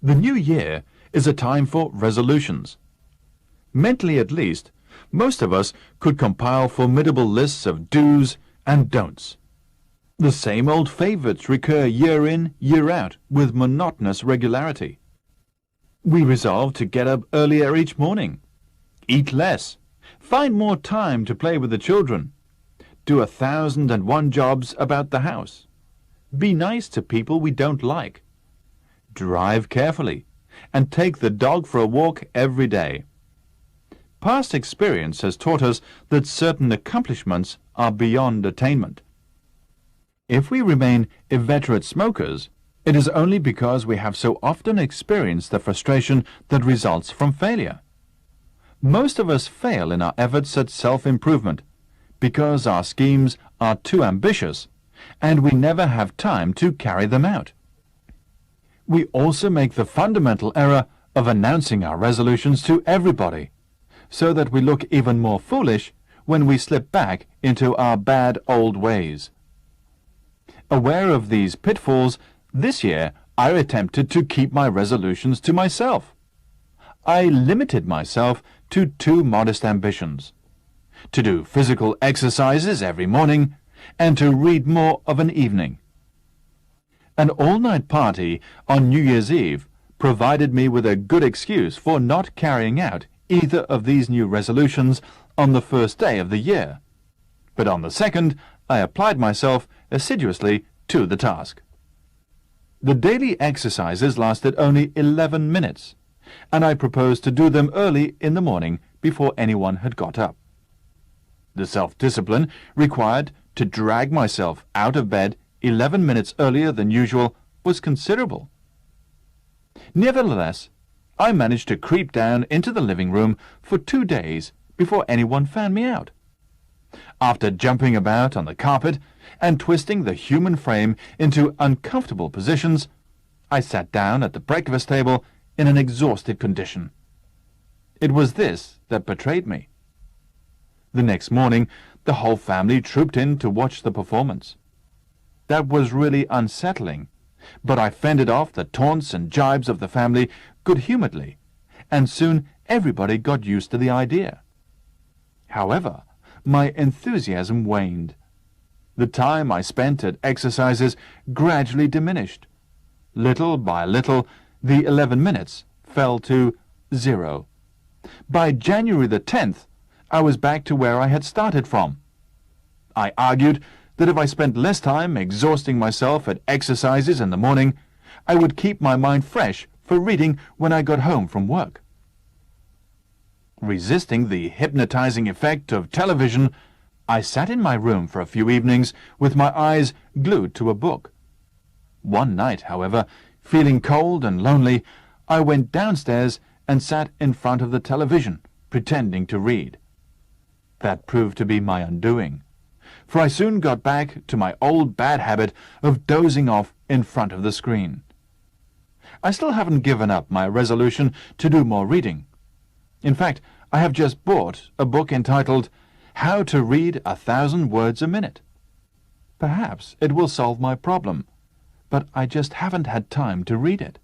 The new year is a time for resolutions. Mentally at least, most of us could compile formidable lists of do's and don'ts. The same old favorites recur year in, year out with monotonous regularity. We resolve to get up earlier each morning, eat less, find more time to play with the children, do 1,001 jobs about the house, be nice to people we don't like, drive carefully, and take the dog for a walk every day. Past experience has taught us that certain accomplishments are beyond attainment. If we remain inveterate smokers, it is only because we have so often experienced the frustration that results from failure. Most of us fail in our efforts at self-improvement because our schemes are too ambitious and we never have time to carry them out. We also make the fundamental error of announcing our resolutions to everybody, so that we look even more foolish when we slip back into our bad old ways. Aware of these pitfalls, this year I attempted to keep my resolutions to myself. I limited myself to 2 modest ambitions: to do physical exercises every morning and to read more of an evening. An all-night party on New Year's Eve provided me with a good excuse for not carrying out either of these new resolutions on the first day of the year, but on the second I applied myself assiduously to the task. The daily exercises lasted only 11 minutes, and I proposed to do them early in the morning before anyone had got up. The self-discipline required to drag myself out of bed 11 minutes earlier than usual was considerable. Nevertheless, I managed to creep down into the living room for 2 days before anyone found me out. After jumping about on the carpet and twisting the human frame into uncomfortable positions, I sat down at the breakfast table in an exhausted condition. It was this that betrayed me. The next morning, the whole family trooped in to watch the performance. That was really unsettling, but I fended off the taunts and jibes of the family good-humoredly, and soon everybody got used to the idea. However, my enthusiasm waned. The time I spent at exercises gradually diminished. Little by little, the 11 minutes fell to 0. By January the 10th, I was back to where I had started from. I argued that if I spent less time exhausting myself at exercises in the morning, I would keep my mind fresh for reading when I got home from work. Resisting the hypnotizing effect of television, I sat in my room for a few evenings with my eyes glued to a book. One night, however, feeling cold and lonely, I went downstairs and sat in front of the television, pretending to read. That proved to be my undoing, for I soon got back to my old bad habit of dozing off in front of the screen. I still haven't given up my resolution to do more reading. In fact, I have just bought a book entitled How to Read 1,000 Words a Minute. Perhaps it will solve my problem, but I just haven't had time to read it.